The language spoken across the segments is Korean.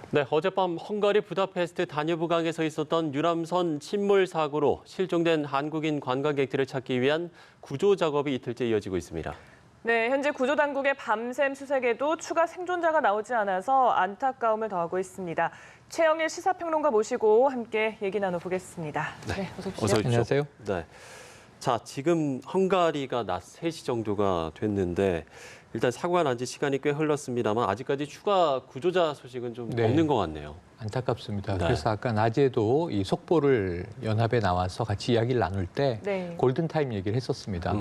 네, 어젯밤 헝가리 부다페스트 다뉴브강에서 있었던 유람선 침몰 사고로 실종된 한국인 관광객들을 찾기 위한 구조 작업이 이틀째 이어지고 있습니다. 네, 현재 구조당국의 밤샘 수색에도 추가 생존자가 나오지 않아서 안타까움을 더하고 있습니다. 최영일 시사평론가 모시고 함께 얘기 나눠보겠습니다. 네, 어서 오십시오. 어서 오십시오. 안녕하세요. 네. 자, 지금 헝가리가 낮 3시 정도가 됐는데 일단 사고가 난 지 시간이 꽤 흘렀습니다만 아직까지 추가 구조자 소식은 좀 네. 없는 것 같네요. 안타깝습니다. 네. 그래서 아까 낮에도 이 속보를 연합에 나와서 같이 이야기를 나눌 때 네. 골든타임 얘기를 했었습니다.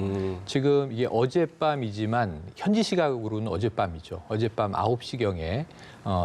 지금 이게 어젯밤이지만 현지 시각으로는 어젯밤이죠. 어젯밤 9시경에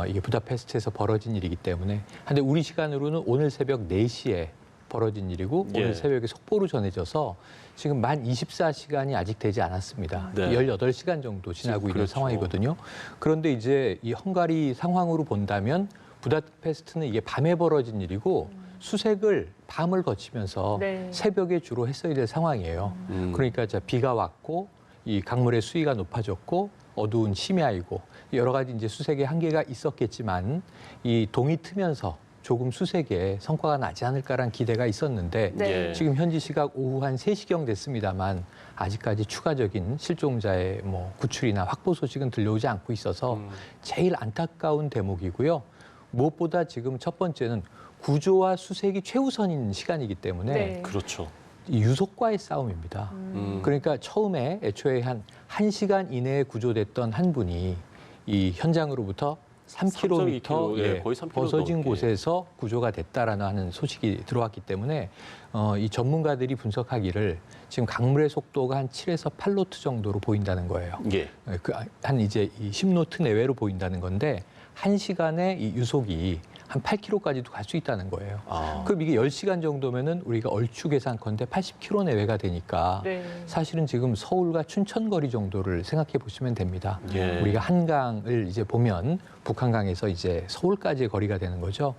이게 부다페스트에서 벌어진 일이기 때문에 근데 우리 시간으로는 오늘 새벽 4시에 벌어진 일이고 예. 오늘 새벽에 속보로 전해져서 지금 만 24시간이 아직 되지 않았습니다. 네. 18시간 정도 지나고 있는 그렇죠. 상황이거든요. 그런데 이제 이 헝가리 상황으로 본다면 부다페스트는 이게 밤에 벌어진 일이고 수색을 밤을 거치면서 네. 새벽에 주로 했어야 될 상황이에요. 그러니까 비가 왔고 이 강물의 수위가 높아졌고 어두운 심야이고 여러 가지 이제 수색의 한계가 있었겠지만 이 동이 트면서 조금 수색에 성과가 나지 않을까라는 기대가 있었는데 네. 지금 현지 시각 오후 한 3시경 됐습니다만 아직까지 추가적인 실종자의 구출이나 확보 소식은 들려오지 않고 있어서 제일 안타까운 대목이고요. 무엇보다 지금 첫 번째는 구조와 수색이 최우선인 시간이기 때문에 네. 그렇죠. 이 유속과의 싸움입니다. 그러니까 처음에 애초에 한 1시간 이내에 구조됐던 한 분이 이 현장으로부터 3km 예, 거의 3km 벗어진 넘게. 곳에서 구조가 됐다라는 하는 소식이 들어왔기 때문에 이 전문가들이 분석하기를 지금 강물의 속도가 한 7에서 8노트 정도로 보인다는 거예요. 예. 한 이제 이 10노트 내외로 보인다는 건데 1시간에 이 유속이 한 8km까지도 갈 수 있다는 거예요. 그럼 이게 10시간 정도면은 우리가 얼추 계산컨대 80km 내외가 되니까 네. 사실은 지금 서울과 춘천 거리 정도를 생각해 보시면 됩니다. 예. 우리가 한강을 이제 보면 북한강에서 이제 서울까지의 거리가 되는 거죠.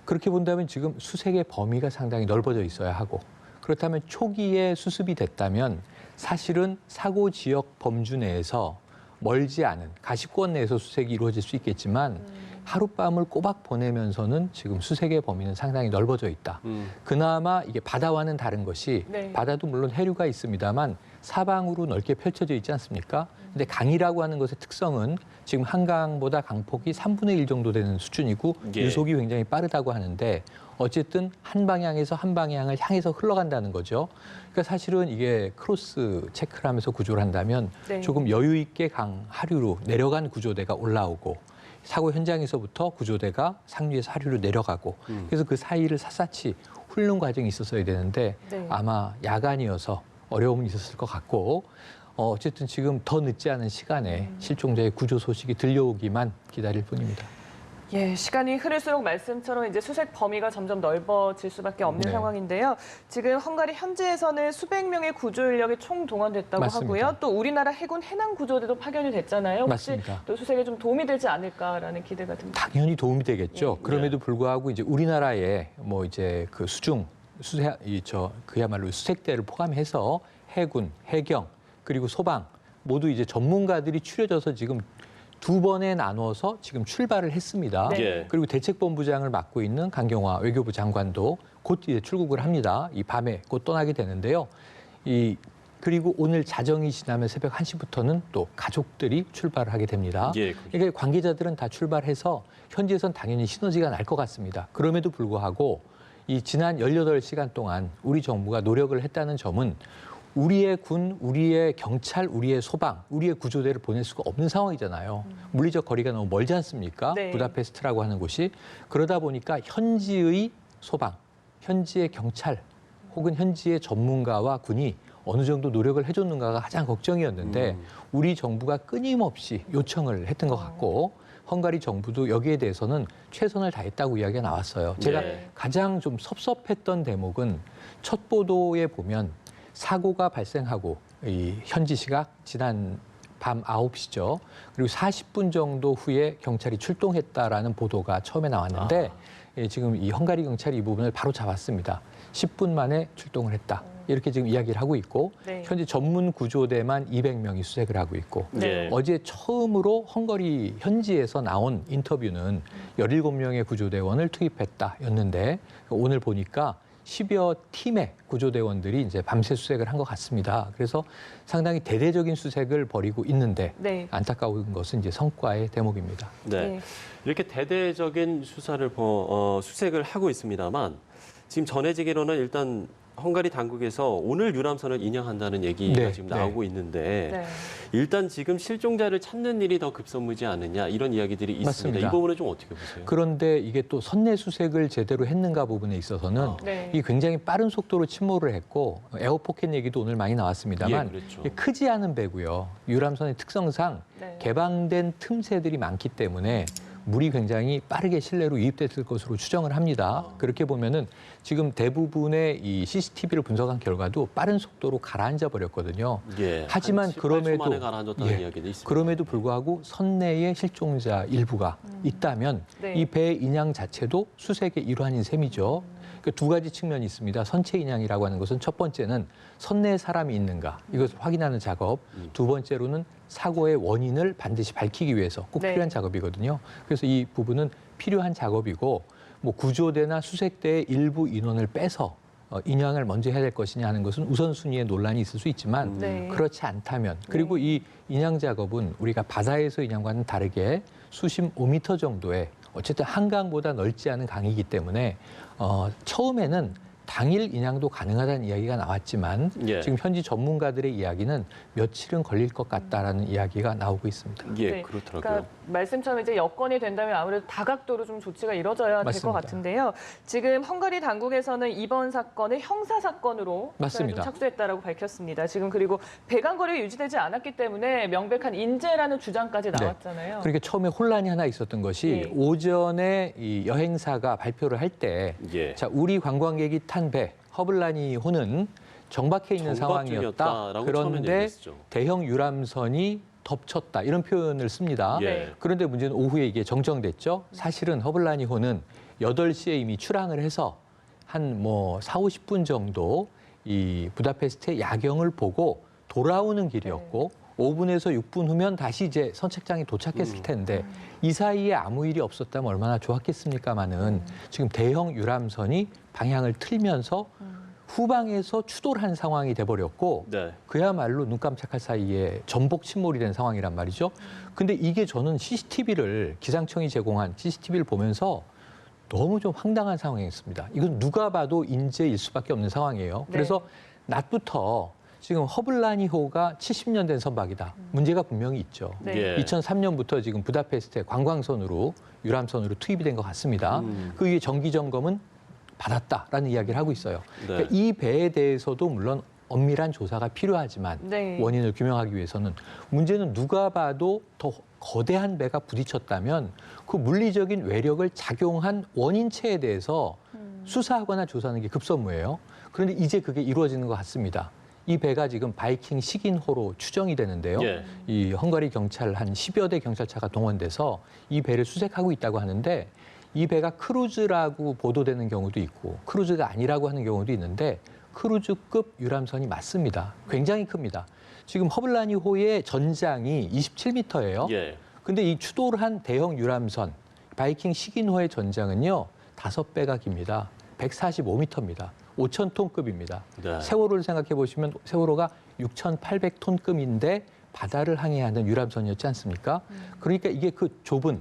그렇게 본다면 지금 수색의 범위가 상당히 넓어져 있어야 하고 그렇다면 초기에 수습이 됐다면 사실은 사고 지역 범주 내에서 멀지 않은 가시권 내에서 수색이 이루어질 수 있겠지만 하룻밤을 꼬박 보내면서는 지금 수색의 범위는 상당히 넓어져 있다. 그나마 이게 바다와는 다른 것이 네. 바다도 물론 해류가 있습니다만 사방으로 넓게 펼쳐져 있지 않습니까? 근데 강이라고 하는 것의 특성은 지금 한강보다 강폭이 3분의 1 정도 되는 수준이고 예. 유속이 굉장히 빠르다고 하는데 어쨌든 한 방향에서 한 방향을 향해서 흘러간다는 거죠. 그러니까 사실은 이게 크로스 체크를 하면서 구조를 한다면 네. 조금 여유 있게 강 하류로 내려간 구조대가 올라오고 사고 현장에서부터 구조대가 상류에서 하류로 내려가고 그래서 그 사이를 샅샅이 훑는 과정이 있었어야 되는데 네. 아마 야간이어서 어려움이 있었을 것 같고 어쨌든 지금 더 늦지 않은 시간에 실종자의 구조 소식이 들려오기만 기다릴 뿐입니다. 예, 시간이 흐를수록 말씀처럼 이제 수색 범위가 점점 넓어질 수밖에 없는 네. 상황인데요. 지금 헝가리 현지에서는 수백 명의 구조 인력이 총 동원됐다고 맞습니다. 하고요. 또 우리나라 해군 해남 구조대도 파견이 됐잖아요. 혹시 맞습니다. 또 수색에 좀 도움이 되지 않을까라는 기대가 듭니다. 당연히 도움이 되겠죠. 예. 그럼에도 불구하고 이제 우리나라의 이제 그 수중 그야말로 수색대를 포함해서 해군, 해경 그리고 소방 모두 이제 전문가들이 추려져서 지금 2번에 나눠서 지금 출발을 했습니다. 네. 예. 그리고 대책본부장을 맡고 있는 강경화 외교부 장관도 곧 이제 출국을 합니다. 이 밤에 곧 떠나게 되는데요. 그리고 오늘 자정이 지나면 새벽 1시부터는 또 가족들이 출발을 하게 됩니다. 예. 그러니까 관계자들은 다 출발해서 현지에선 당연히 시너지가 날 것 같습니다. 그럼에도 불구하고 이 지난 18시간 동안 우리 정부가 노력을 했다는 점은 우리의 군, 우리의 경찰, 우리의 소방, 우리의 구조대를 보낼 수가 없는 상황이잖아요. 물리적 거리가 너무 멀지 않습니까? 네. 부다페스트라고 하는 곳이. 그러다 보니까 현지의 소방, 현지의 경찰 혹은 현지의 전문가와 군이 어느 정도 노력을 해줬는가가 가장 걱정이었는데 우리 정부가 끊임없이 요청을 했던 것 같고 헝가리 정부도 여기에 대해서는 최선을 다했다고 이야기가 나왔어요. 제가 네. 가장 좀 섭섭했던 대목은 첫 보도에 보면 사고가 발생하고 이 현지 시각 지난 밤 9시죠. 그리고 40분 정도 후에 경찰이 출동했다라는 보도가 처음에 나왔는데 지금 이 헝가리 경찰이 이 부분을 바로 잡았습니다. 10분 만에 출동을 했다. 이렇게 지금 이야기를 하고 있고 네. 현재 전문 구조대만 200명이 수색을 하고 있고 네. 어제 처음으로 헝가리 현지에서 나온 인터뷰는 17명의 구조대원을 투입했다였는데 오늘 보니까 10여 팀의 구조대원들이 이제 밤새 수색을 한 것 같습니다. 그래서 상당히 대대적인 수색을 벌이고 있는데 네. 안타까운 것은 이제 성과의 대목입니다. 네. 네. 이렇게 대대적인 수색을 하고 있습니다만 지금 전해지기로는 일단 헝가리 당국에서 오늘 유람선을 인양한다는 얘기가 네, 지금 네. 나오고 있는데 네. 일단 지금 실종자를 찾는 일이 더 급선무지 않느냐 이런 이야기들이 있습니다. 맞습니다. 이 부분은 좀 어떻게 보세요? 그런데 이게 또 선내 수색을 제대로 했는가 부분에 있어서는 네. 이 굉장히 빠른 속도로 침몰을 했고 에어포켓 얘기도 오늘 많이 나왔습니다만 예, 그렇죠. 이게 크지 않은 배고요. 유람선의 특성상 네. 개방된 틈새들이 많기 때문에 물이 굉장히 빠르게 실내로 유입됐을 것으로 추정을 합니다. 그렇게 보면은 지금 대부분의 이 CCTV를 분석한 결과도 빠른 속도로 가라앉아 버렸거든요. 예, 하지만 한 7, 8초 그럼에도 만에 가라앉았다는 예, 이야기도 있습니다. 그럼에도 불구하고 선내에 실종자 일부가 있다면 네. 이 배 인양 자체도 수색의 일환인 셈이죠. 그 두 가지 측면이 있습니다. 선체 인양이라고 하는 것은 첫 번째는 선내에 사람이 있는가 이것을 확인하는 작업. 두 번째로는 사고의 원인을 반드시 밝히기 위해서 꼭 네. 필요한 작업이거든요. 그래서 이 부분은 필요한 작업이고 뭐 구조대나 수색대의 일부 인원을 빼서 인양을 먼저 해야 될 것이냐 하는 것은 우선순위의 논란이 있을 수 있지만 네. 그렇지 않다면 그리고 이 인양 작업은 우리가 바다에서 인양과는 다르게 수심 5m 정도의 어쨌든 한강보다 넓지 않은 강이기 때문에 처음에는 당일 인양도 가능하다는 이야기가 나왔지만 예. 지금 현지 전문가들의 이야기는 며칠은 걸릴 것 같다라는 이야기가 나오고 있습니다. 예, 네. 그렇더라고요. 그러니까 말씀처럼 이제 여건이 된다면 아무래도 다각도로 좀 조치가 이뤄져야 될 것 맞습니다. 같은데요. 지금 헝가리 당국에서는 이번 사건을 형사 사건으로 맞습니다. 착수했다라고 밝혔습니다. 지금 그리고 배관거리가 유지되지 않았기 때문에 명백한 인재라는 주장까지 나왔잖아요. 그러니까 처음에 혼란이 하나 있었던 것이 예. 오전에 이 여행사가 발표를 할 때 예. 자, 우리 관광객이 탄 배 허블라니 호는 정박해 있는 정박 상황이었다. 중이었다라고 처음에는 그런데 얘기했죠. 대형 유람선이 덮쳤다. 이런 표현을 씁니다. 예. 그런데 문제는 오후에 이게 정정됐죠. 사실은 허블라니 호는 8시에 이미 출항을 해서 한 뭐 4, 50분 정도 이 부다페스트의 야경을 보고 돌아오는 길이었고 5분에서 6분 후면 다시 이제 선착장에 도착했을 텐데 이 사이에 아무 일이 없었다면 얼마나 좋았겠습니까마는 지금 대형 유람선이 방향을 틀면서 후방에서 추돌 한 상황이 돼버렸고 네. 그야말로 눈 깜짝할 사이에 전복 침몰이 된 상황이란 말이죠. 근데 이게 저는 CCTV를 기상청이 제공한 CCTV를 보면서 너무 좀 황당한 상황이었습니다. 이건 누가 봐도 인재일 수밖에 없는 상황이에요. 네. 그래서 낮부터 지금 허블라니호가 70년 된 선박이다. 문제가 분명히 있죠. 네. 예. 2003년부터 지금 부다페스트의 관광선으로 유람선으로 투입이 된 것 같습니다. 그 위에 정기 점검은 받았다라는 이야기를 하고 있어요. 네. 그러니까 이 배에 대해서도 물론 엄밀한 조사가 필요하지만 네. 원인을 규명하기 위해서는 문제는 누가 봐도 더 거대한 배가 부딪혔다면 그 물리적인 외력을 작용한 원인체에 대해서 수사하거나 조사하는 게 급선무예요. 그런데 이제 그게 이루어지는 것 같습니다. 이 배가 지금 바이킹 식인호로 추정이 되는데요. 예. 이 헝가리 경찰 한 10여 대 경찰차가 동원돼서 이 배를 수색하고 있다고 하는데 이 배가 크루즈라고 보도되는 경우도 있고 크루즈가 아니라고 하는 경우도 있는데 크루즈급 유람선이 맞습니다. 굉장히 큽니다. 지금 허블라니호의 전장이 27m예요. 예. 근데 이 추돌한 대형 유람선 바이킹 식인호의 전장은요 5배가 깁니다. 145m입니다. 5,000톤급입니다. 네. 세월호를 생각해 보시면 세월호가 6,800톤급인데 바다를 항해하는 유람선이었지 않습니까? 그러니까 이게 그 좁은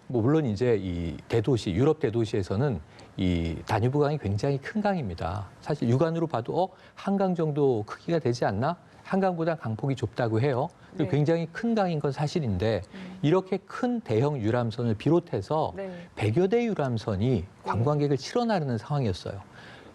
뭐 물론 이제 이 대도시 유럽 대도시에서는 이 다뉴브 강이 굉장히 큰 강입니다. 사실 육안으로 봐도 한강 정도 크기가 되지 않나? 한강보다 강폭이 좁다고 해요. 네. 굉장히 큰 강인 건 사실인데 이렇게 큰 대형 유람선을 비롯해서 네. 100여 대 유람선이 관광객을 치러 나르는 상황이었어요.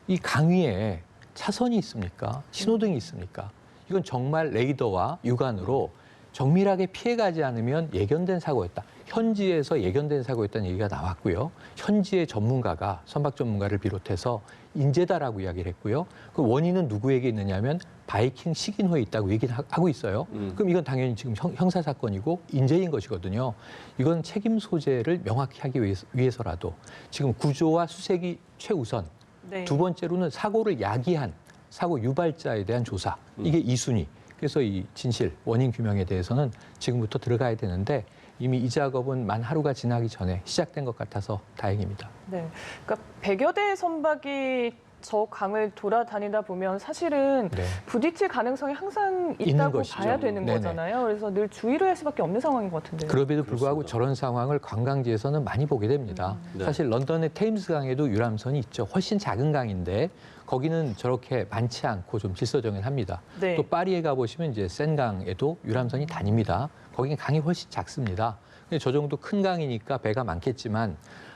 이 강 위에 차선이 있습니까? 신호등이 있습니까? 이건 정말 레이더와 육안으로 정밀하게 피해가지 않으면 예견된 사고였다. 현지에서 예견된 사고였다는 얘기가 나왔고요. 현지의 전문가가 선박 전문가를 비롯해서 인재다라고 이야기를 했고요. 그 원인은 누구에게 있느냐면 바이킹 식인호에 있다고 얘기를 하고 있어요. 그럼 이건 당연히 지금 형사 사건이고 인재인 것이거든요. 이건 책임 소재를 명확히 하기 위해서라도 지금 구조와 수색이 최우선. 네. 두 번째로는 사고를 야기한 사고 유발자에 대한 조사. 이게 2순위. 그래서 이 진실, 원인 규명에 대해서는 지금부터 들어가야 되는데 이미 이 작업은 만 하루가 지나기 전에 시작된 것 같아서 다행입니다. 네. 그러니까 100여 대의 선박이 저 강을 돌아다니다 보면 사실은 네. 부딪힐 가능성이 항상 있는 있다고 것이죠. 봐야 되는 네네. 거잖아요. 그래서 늘 주의를 할 수밖에 없는 상황인 것 같은데요. 그럼에도 불구하고 그렇습니다. 저런 상황을 관광지에서는 많이 보게 됩니다. 네. 사실 런던의 테임스강에도 유람선이 있죠. 훨씬 작은 강인데 거기는 저렇게 많지 않고 좀 질서정연합니다. 네. 또 파리에 가보시면 이제 센강에도 유람선이 다닙니다. 거기는 강이 훨씬 작습니다. 근데 저 정도 큰 강이니까 배가 많겠지만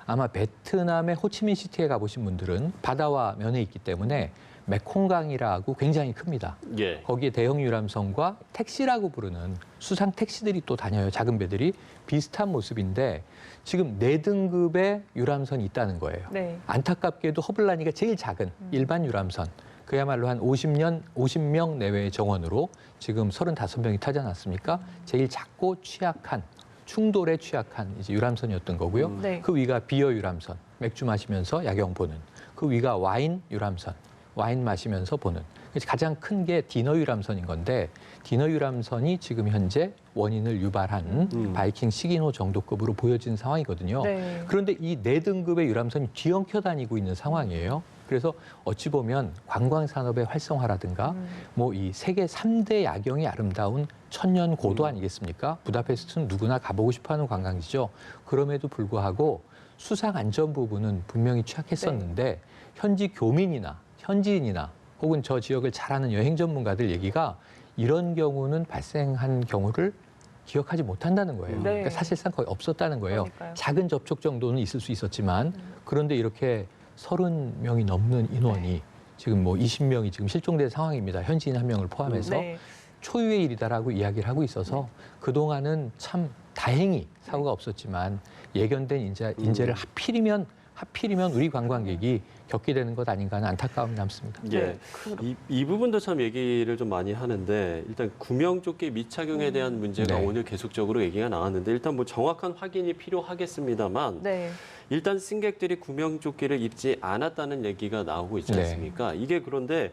아마 베트남의 호치민시티에 가보신 분들은 바다와 면에 있기 때문에 메콩강이라고 굉장히 큽니다. 예. 거기에 대형 유람선과 택시라고 부르는 수상 택시들이 또 다녀요. 작은 배들이 비슷한 모습인데 지금 4등급의 유람선이 있다는 거예요. 네. 안타깝게도 허블라니가 제일 작은 일반 유람선. 그야말로 한 50명 내외의 정원으로 지금 35명이 타지 않았습니까? 제일 작고 취약한 충돌에 취약한 이제 유람선이었던 거고요. 네. 그 위가 비어 유람선, 맥주 마시면서 야경 보는. 그 위가 와인 유람선, 와인 마시면서 보는. 그래서 가장 큰 게 디너 유람선인 건데 디너 유람선이 지금 현재 원인을 유발한 바이킹 식인호 정도급으로 보여진 상황이거든요. 네. 그런데 이 4등급의 유람선이 뒤엉켜 다니고 있는 상황이에요. 그래서 어찌 보면 관광 산업의 활성화라든가 뭐 이 세계 3대 야경이 아름다운 천년 고도 아니겠습니까? 부다페스트는 누구나 가보고 싶어하는 관광지죠. 그럼에도 불구하고 수상 안전 부분은 분명히 취약했었는데 현지 교민이나 현지인이나 혹은 저 지역을 잘 아는 여행 전문가들 얘기가 이런 경우는 발생한 경우를 기억하지 못한다는 거예요. 네. 그러니까 사실상 거의 없었다는 거예요. 그러니까요. 작은 접촉 정도는 있을 수 있었지만 그런데 이렇게 30명이 넘는 인원이 지금 뭐 20명이 지금 실종된 상황입니다. 현지인 1명을 포함해서 네. 초유의 일이다라고 이야기를 하고 있어서 그동안은 참 다행히 사고가 없었지만 예견된 인재를 하필이면 우리 관광객이 겪게 되는 것 아닌가 하는 안타까움이 남습니다. 예. 네. 이 부분도 참 얘기를 좀 많이 하는데 일단 구명조끼 미착용에 대한 문제가 네. 오늘 계속적으로 얘기가 나왔는데 일단 뭐 정확한 확인이 필요하겠습니다만 네. 일단 승객들이 구명조끼를 입지 않았다는 얘기가 나오고 있지 네. 않습니까? 이게 그런데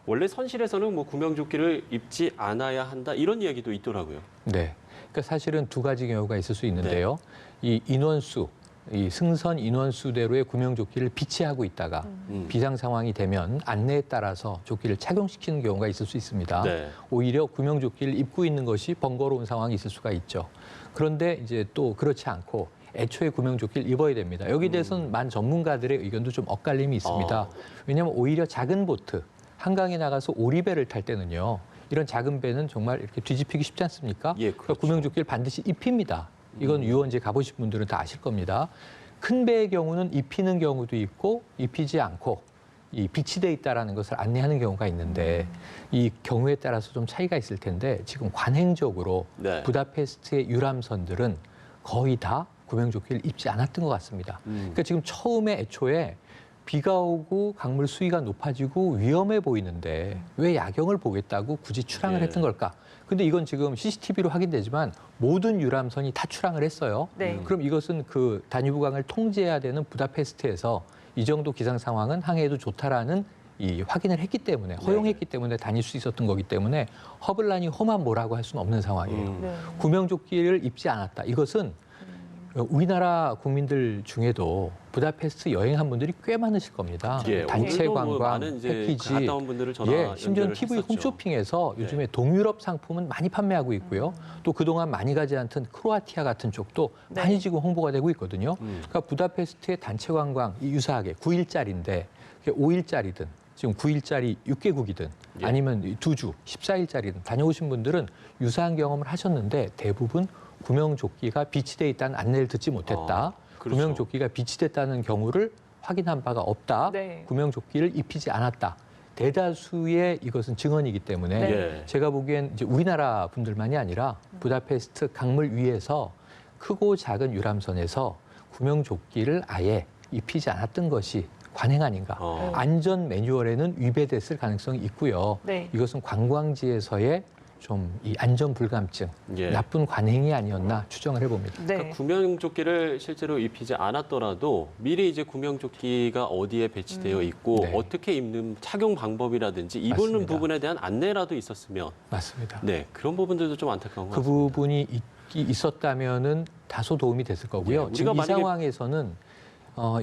원래 선실에서는 뭐 구명조끼를 입지 않아야 한다 이런 이야기도 있더라고요. 네. 그러니까 사실은 두 가지 경우가 있을 수 있는데요. 이 인원수, 이 승선 인원수대로의 구명조끼를 비치하고 있다가 비상 상황이 되면 안내에 따라서 조끼를 착용시키는 경우가 있을 수 있습니다. 네. 오히려 구명조끼를 입고 있는 것이 번거로운 상황이 있을 수가 있죠. 그런데 이제 또 그렇지 않고 애초에 구명조끼를 입어야 됩니다. 여기에 대해서는 만 전문가들의 의견도 좀 엇갈림이 있습니다. 왜냐하면 오히려 작은 보트, 한강에 나가서 오리배를 탈 때는요. 이런 작은 배는 정말 이렇게 뒤집히기 쉽지 않습니까? 예, 그러니까 그렇죠. 구명조끼를 반드시 입힙니다. 이건 유원지에 가보신 분들은 다 아실 겁니다. 큰 배의 경우는 입히는 경우도 있고 입히지 않고 이 비치돼 있다라는 것을 안내하는 경우가 있는데 이 경우에 따라서 좀 차이가 있을 텐데 지금 관행적으로 네. 부다페스트의 유람선들은 거의 다 구명조끼를 입지 않았던 것 같습니다. 그러니까 지금 처음에 애초에 비가 오고 강물 수위가 높아지고 위험해 보이는데 왜 야경을 보겠다고 굳이 출항을 예. 했던 걸까? 근데 이건 지금 CCTV로 확인되지만 모든 유람선이 다 출항을 했어요. 네. 그럼 이것은 그 다뉴브강을 통제해야 되는 부다페스트에서 이 정도 기상 상황은 항해에도 좋다라는 이 확인을 했기 때문에 허용했기 때문에 다닐 수 있었던 거기 때문에 허블란이 험한 뭐라고 할 수는 없는 상황이에요. 네. 구명조끼를 입지 않았다. 이것은 우리나라 국민들 중에도 부다페스트 여행한 분들이 꽤 많으실 겁니다. 예, 단체 오늘도 뭐 관광, 많은 이제 패키지, 갔다 온 분들을 전화 심지어 연결을 TV 했었죠. 홈쇼핑에서 네. 요즘에 동유럽 상품은 많이 판매하고 있고요. 또 그동안 많이 가지 않던 크로아티아 같은 쪽도 네. 많이 지금 홍보가 되고 있거든요. 그러니까 부다페스트의 단체 관광 유사하게 9일짜리인데 5일짜리든 지금 9일짜리 6개국이든 예. 아니면 2주 14일짜리든 다녀오신 분들은 유사한 경험을 하셨는데 대부분 구명조끼가 비치돼 있다는 안내를 듣지 못했다. 그렇죠. 구명조끼가 비치됐다는 경우를 확인한 바가 없다. 네. 구명조끼를 입히지 않았다. 대다수의 이것은 증언이기 때문에 네. 예. 제가 보기엔 이제 우리나라 분들만이 아니라 부다페스트 강물 위에서 크고 작은 유람선에서 구명조끼를 아예 입히지 않았던 것이 관행 아닌가. 안전 매뉴얼에는 위배됐을 가능성이 있고요. 네. 이것은 관광지에서의 좀 이 안전 불감증, 예. 나쁜 관행이 아니었나 추정을 해봅니다. 네. 그러니까 구명조끼를 실제로 입히지 않았더라도 미리 이제 구명조끼가 어디에 배치되어 있고 네. 어떻게 입는 착용 방법이라든지 입는 맞습니다. 부분에 대한 안내라도 있었으면 맞습니다. 네 그런 부분들도 좀 안타까운 것 그 같습니다. 부분이 있었다면은 다소 도움이 됐을 거고요. 예, 지금 이 우리가 만약에- 상황에서는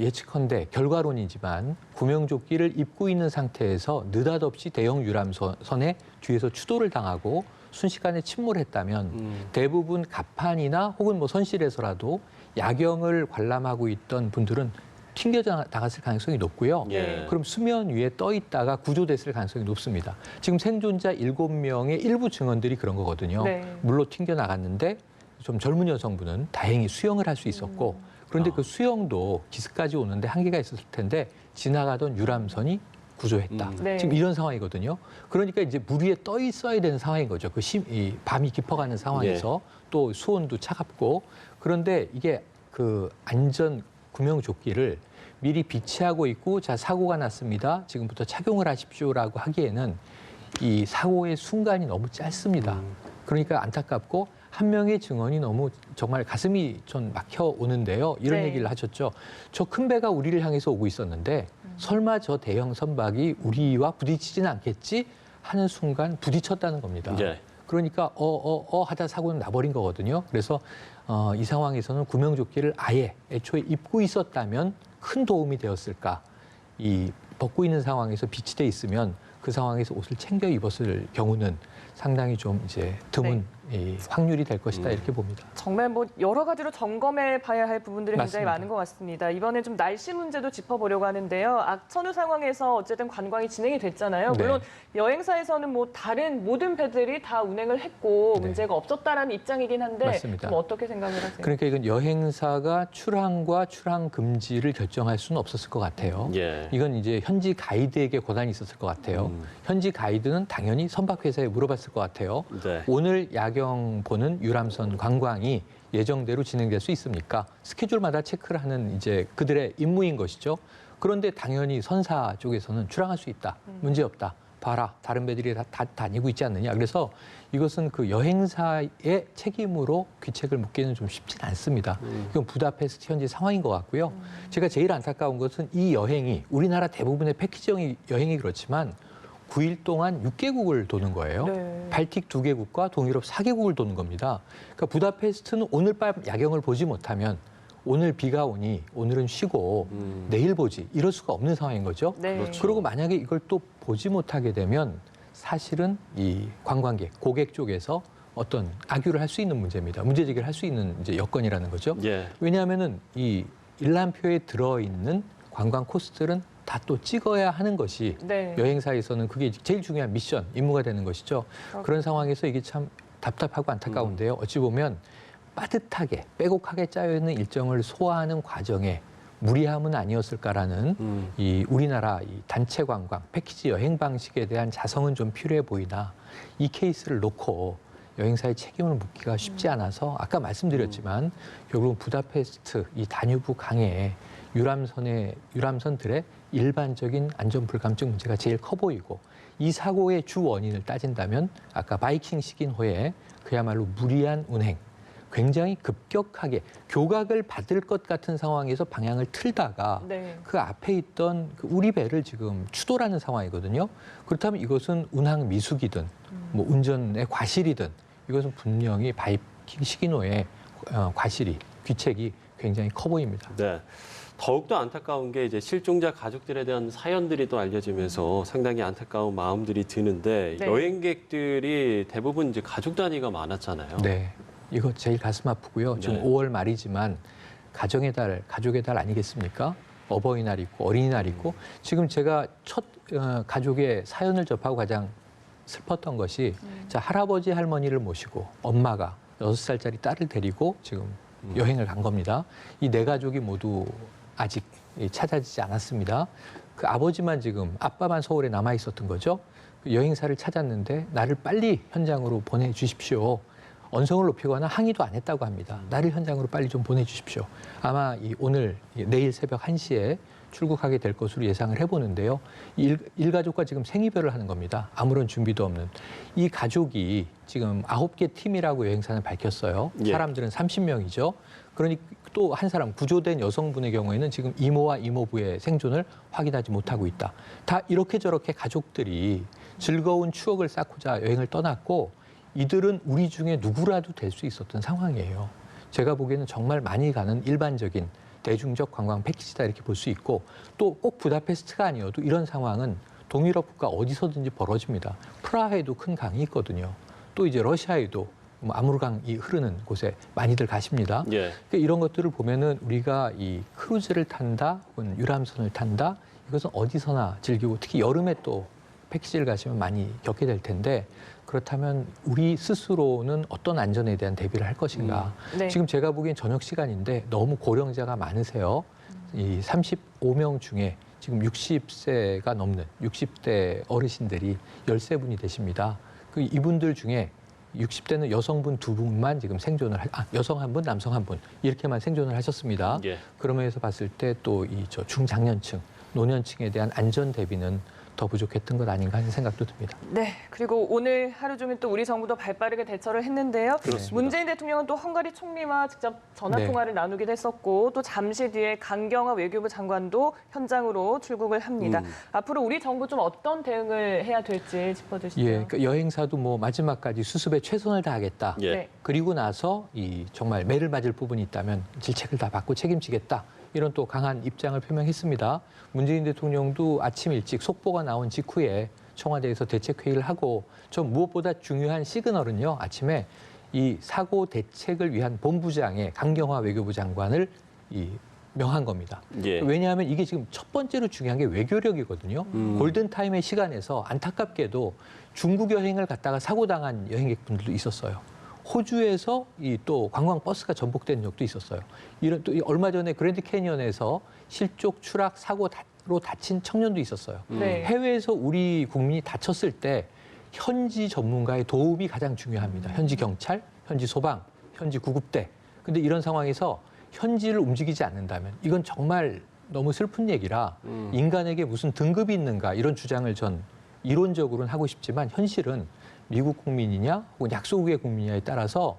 예측컨대 결과론이지만 구명조끼를 입고 있는 상태에서 느닷없이 대형 유람선에 뒤에서 추돌을 당하고 순식간에 침몰했다면 대부분 갑판이나 혹은 뭐 선실에서라도 야경을 관람하고 있던 분들은 튕겨 나갔을 가능성이 높고요. 예. 그럼 수면 위에 떠 있다가 구조됐을 가능성이 높습니다. 지금 생존자 7명의 일부 증언들이 그런 거거든요. 네. 물로 튕겨 나갔는데 좀 젊은 여성분은 다행히 수영을 할 수 있었고 그런데 그 수영도 기습까지 오는데 한계가 있었을 텐데 지나가던 유람선이 구조했다. 네. 지금 이런 상황이거든요. 그러니까 이제 물 위에 떠 있어야 되는 상황인 거죠. 이 밤이 깊어가는 상황에서 또 수온도 차갑고 그런데 이게 그 안전 구명조끼를 미리 비치하고 있고 자 사고가 났습니다. 지금부터 착용을 하십시오라고 하기에는 이 사고의 순간이 너무 짧습니다. 그러니까 안타깝고 한 명의 증언이 너무 정말 가슴이 좀 막혀 오는데요. 이런 네. 얘기를 하셨죠. 저 큰 배가 우리를 향해서 오고 있었는데 설마 저 대형 선박이 우리와 부딪히지는 않겠지 하는 순간 부딪혔다는 겁니다. 예. 그러니까 하다 사고는 나버린 거거든요. 그래서 이 상황에서는 구명조끼를 아예 애초에 입고 있었다면 큰 도움이 되었을까. 이 벗고 있는 상황에서 비치돼 있으면 그 상황에서 옷을 챙겨 입었을 경우는 상당히 좀 이제 드문 이 확률이 될 것이다 이렇게 봅니다. 정말 뭐 여러 가지로 점검해 봐야 할 부분들이 굉장히 맞습니다. 많은 것 같습니다. 이번에 좀 날씨 문제도 짚어보려고 하는데요. 악천후 상황에서 어쨌든 관광이 진행이 됐잖아요. 네. 물론 여행사에서는 뭐 다른 모든 배들이 다 운행을 했고 네. 문제가 없었다라는 입장이긴 한데 맞습니다. 좀 어떻게 생각을 하세요? 그러니까 이건 여행사가 출항과 출항 금지를 결정할 수는 없었을 것 같아요. 예. 이건 이제 현지 가이드에게 권한이 있었을 것 같아요. 현지 가이드는 당연히 선박회사에 물어봤을 것 같아요. 네. 오늘 야경 보는 유람선 관광이 예정대로 진행될 수 있습니까? 스케줄마다 체크를 하는 이제 그들의 임무인 것이죠. 그런데 당연히 선사 쪽에서는 출항할 수 있다. 문제 없다. 봐라. 다른 배들이 다 다니고 있지 않느냐. 그래서 이것은 그 여행사의 책임으로 귀책을 묻기는 좀 쉽진 않습니다. 이건 부다페스트 현지 상황인 것 같고요. 제가 제일 안타까운 것은 이 여행이 우리나라 대부분의 패키지 여행이 그렇지만 9일 동안 6개국을 도는 거예요. 네. 발틱 2개국과 동유럽 4개국을 도는 겁니다. 그러니까 부다페스트는 오늘 밤 야경을 보지 못하면 오늘 비가 오니 오늘은 쉬고 내일 보지 이럴 수가 없는 상황인 거죠. 네. 그렇죠. 그리고 만약에 이걸 또 보지 못하게 되면 사실은 이 관광객, 고객 쪽에서 어떤 악유를 할 수 있는 문제입니다. 문제제기를 할 수 있는 이제 여건이라는 거죠. 예. 왜냐하면은 이 일람표에 들어있는 관광 코스들은 다 또 찍어야 하는 것이 네. 여행사에서는 그게 제일 중요한 미션, 임무가 되는 것이죠. 그런 상황에서 이게 참 답답하고 안타까운데요. 어찌 보면 빠듯하게, 빼곡하게 짜여있는 일정을 소화하는 과정에 무리함은 아니었을까라는 이 우리나라 이 단체 관광, 패키지 여행 방식에 대한 자성은 좀 필요해 보이나 이 케이스를 놓고 여행사의 책임을 묻기가 쉽지 않아서 아까 말씀드렸지만 결국은 부다페스트 이 다뉴브 강의 유람선들의 일반적인 안전 불감증 문제가 제일 커 보이고 이 사고의 주 원인을 따진다면 아까 바이킹 식인호에 그야말로 무리한 운행, 굉장히 급격하게 교각을 받을 것 같은 상황에서 방향을 틀다가 네. 그 앞에 있던 그 우리 배를 지금 추돌하는 상황이거든요. 그렇다면 이것은 운항 미숙이든 뭐 운전의 과실이든 이것은 분명히 바이킹 식인호의 과실이 귀책이 굉장히 커 보입니다. 네. 더욱더 안타까운 게 이제 실종자 가족들에 대한 사연들이 또 알려지면서 상당히 안타까운 마음들이 드는데 네. 여행객들이 대부분 이제 가족 단위가 많았잖아요. 네, 이거 제일 가슴 아프고요. 지금 네. 5월 말이지만 가정의 달, 가족의 달 아니겠습니까? 어버이날 있고 어린이날 있고 지금 제가 첫 가족의 사연을 접하고 가장 슬펐던 것이 자 할아버지 할머니를 모시고 엄마가 6살짜리 딸을 데리고 지금 여행을 간 겁니다. 이 네 가족이 모두 아직 찾아지지 않았습니다. 그 아버지만 지금 아빠만 서울에 남아 있었던 거죠. 그 여행사를 찾았는데 나를 빨리 현장으로 보내주십시오. 언성을 높이거나 항의도 안 했다고 합니다. 나를 현장으로 빨리 좀 보내주십시오. 아마 오늘 내일 새벽 1시에 출국하게 될 것으로 예상을 해보는데요. 일가족과 지금 생이별을 하는 겁니다. 아무런 준비도 없는. 이 가족이 지금 9개 팀이라고 여행사는 밝혔어요. 예. 사람들은 30명이죠. 그러니 또 한 사람 구조된 여성분의 경우에는 지금 이모와 이모부의 생존을 확인하지 못하고 있다. 다 이렇게 저렇게 가족들이 즐거운 추억을 쌓고자 여행을 떠났고 이들은 우리 중에 누구라도 될 수 있었던 상황이에요. 제가 보기에는 정말 많이 가는 일반적인 대중적 관광 패키지다 이렇게 볼 수 있고 또 꼭 부다페스트가 아니어도 이런 상황은 동유럽 국가 어디서든지 벌어집니다. 프라하에도 큰 강이 있거든요. 또 이제 러시아에도 아무르강이 흐르는 곳에 많이들 가십니다. 예. 그러니까 이런 것들을 보면은 우리가 이 크루즈를 탄다 혹은 유람선을 탄다 이것은 어디서나 즐기고 특히 여름에 또 패키지를 가시면 많이 겪게 될 텐데 그렇다면 우리 스스로는 어떤 안전에 대한 대비를 할 것인가. 네. 지금 제가 보기엔 저녁 시간인데 너무 고령자가 많으세요. 이 35명 중에 지금 60세가 넘는 60대 어르신들이 13분이 되십니다. 그 이분들 중에 60대는 여성분 2분만 지금 생존을 여성 1분, 남성 1분 이렇게만 생존을 하셨습니다. 예. 그런 면에서 봤을 때 또 이 중장년층, 노년층에 대한 안전 대비는 더 부족했던 것 아닌가 하는 생각도 듭니다. 네, 그리고 오늘 하루 종일 또 우리 정부도 발빠르게 대처를 했는데요. 그렇습니다. 문재인 대통령은 또 헝가리 총리와 직접 전화 통화를 나누기도 했었고 또 잠시 뒤에 강경화 외교부 장관도 현장으로 출국을 합니다. 앞으로 우리 정부 좀 어떤 대응을 해야 될지 짚어주시죠. 예, 그러니까 여행사도 뭐 마지막까지 수습에 최선을 다하겠다. 예. 네. 그리고 나서 이 정말 매를 맞을 부분이 있다면 질책을 다 받고 책임지겠다. 이런 또 강한 입장을 표명했습니다. 문재인 대통령도 아침 일찍 속보가 나온 직후에 청와대에서 대책회의를 하고 전 무엇보다 중요한 시그널은요. 아침에 이 사고 대책을 위한 본부장의 강경화 외교부 장관을 명한 겁니다. 예. 왜냐하면 이게 지금 첫 번째로 중요한 게 외교력이거든요. 골든타임의 시간에서 안타깝게도 중국 여행을 갔다가 사고당한 여행객분들도 있었어요. 호주에서 또 관광 버스가 전복된 적도 있었어요. 이런 또 얼마 전에 그랜드 캐니언에서 실족 추락 사고로 다친 청년도 있었어요. 네. 해외에서 우리 국민이 다쳤을 때 현지 전문가의 도움이 가장 중요합니다. 현지 경찰, 현지 소방, 현지 구급대. 근데 이런 상황에서 현지를 움직이지 않는다면 이건 정말 너무 슬픈 얘기라 인간에게 무슨 등급이 있는가 이런 주장을 전 이론적으로는 하고 싶지만 현실은 미국 국민이냐 혹은 약소국의 국민이냐에 따라서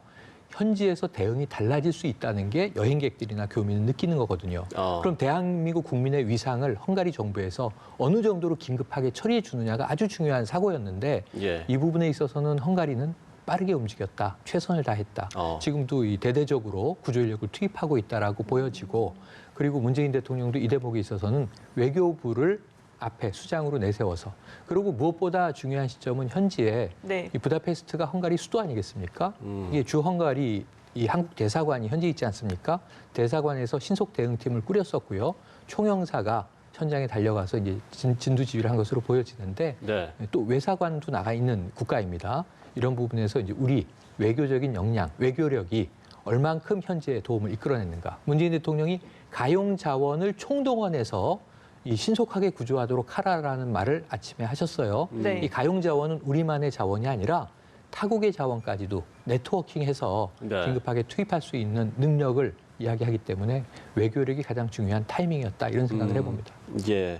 현지에서 대응이 달라질 수 있다는 게 여행객들이나 교민은 느끼는 거거든요. 그럼 대한민국 국민의 위상을 헝가리 정부에서 어느 정도로 긴급하게 처리해 주느냐가 아주 중요한 사고였는데 예. 이 부분에 있어서는 헝가리는 빠르게 움직였다, 최선을 다했다. 지금도 이 대대적으로 구조인력을 투입하고 있다라고 보여지고 그리고 문재인 대통령도 이 대목에 있어서는 외교부를 앞에 수장으로 내세워서 그리고 무엇보다 중요한 시점은 현지에 네. 이 부다페스트가 헝가리 수도 아니겠습니까? 이게 주 헝가리 이 한국 대사관이 현재 있지 않습니까? 대사관에서 신속 대응팀을 꾸렸었고요. 총영사가 현장에 달려가서 이제 진두지휘를 한 것으로 보여지는데 네. 또 외사관도 나가 있는 국가입니다. 이런 부분에서 이제 우리 외교적인 역량, 외교력이 얼만큼 현지에 도움을 이끌어냈는가. 문재인 대통령이 가용 자원을 총동원해서 이 신속하게 구조하도록 하라라는 말을 아침에 하셨어요. 네. 이 가용 자원은 우리만의 자원이 아니라 타국의 자원까지도 네트워킹해서 네. 긴급하게 투입할 수 있는 능력을 이야기하기 때문에 외교력이 가장 중요한 타이밍이었다 이런 생각을 해봅니다. 예.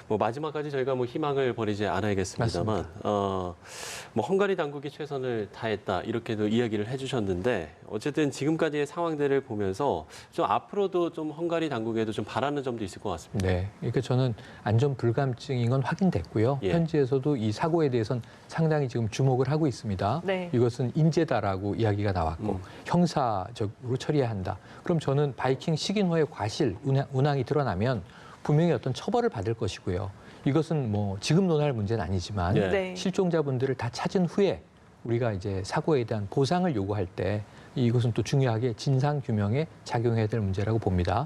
뭐 마지막까지 저희가 뭐 희망을 버리지 않아야겠습니다만, 뭐 헝가리 당국이 최선을 다했다 이렇게도 이야기를 해주셨는데 어쨌든 지금까지의 상황들을 보면서 좀 앞으로도 좀 헝가리 당국에도 좀 바라는 점도 있을 것 같습니다. 네, 그러니까 저는 안전 불감증인 건 확인됐고요. 예. 현지에서도 이 사고에 대해서는 상당히 지금 주목을 하고 있습니다. 네. 이것은 인재다라고 이야기가 나왔고 형사적으로 처리해야 한다. 그럼 저는 바이킹 식인호의 과실 운항이 드러나면 분명히 어떤 처벌을 받을 것이고요. 이것은 뭐 지금 논할 문제는 아니지만 예. 네. 실종자분들을 다 찾은 후에 우리가 이제 사고에 대한 보상을 요구할 때 이것은 또 중요하게 진상 규명에 작용해야 될 문제라고 봅니다.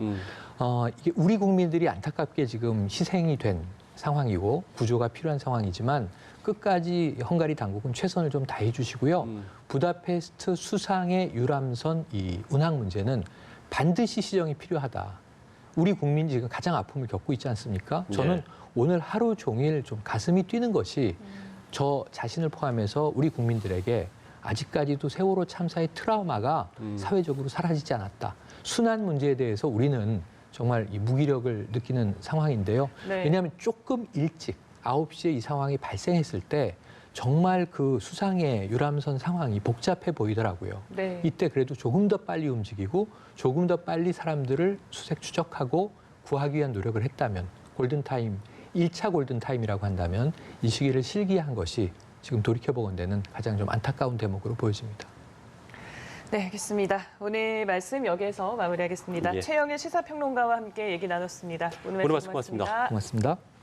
이게 우리 국민들이 안타깝게 지금 희생이 된 상황이고 구조가 필요한 상황이지만 끝까지 헝가리 당국은 최선을 좀 다해 주시고요. 부다페스트 수상의 유람선 이 운항 문제는 반드시 시정이 필요하다. 우리 국민이 지금 가장 아픔을 겪고 있지 않습니까? 저는 네. 오늘 하루 종일 좀 가슴이 뛰는 것이 저 자신을 포함해서 우리 국민들에게 아직까지도 세월호 참사의 트라우마가 사회적으로 사라지지 않았다. 순환 문제에 대해서 우리는 정말 이 무기력을 느끼는 상황인데요. 네. 왜냐하면 조금 일찍 9시에 이 상황이 발생했을 때 정말 그 수상의 유람선 상황이 복잡해 보이더라고요. 네. 이때 그래도 조금 더 빨리 움직이고 조금 더 빨리 사람들을 수색 추적하고 구하기 위한 노력을 했다면 골든타임, 1차 골든타임이라고 한다면 이 시기를 실기한 것이 지금 돌이켜보건대는 가장 좀 안타까운 대목으로 보여집니다. 네, 알겠습니다. 오늘 말씀 여기에서 마무리하겠습니다. 예. 최영일 시사평론가와 함께 얘기 나눴습니다. 오늘 오늘 말씀 말씀 고맙습니다. 고맙습니다.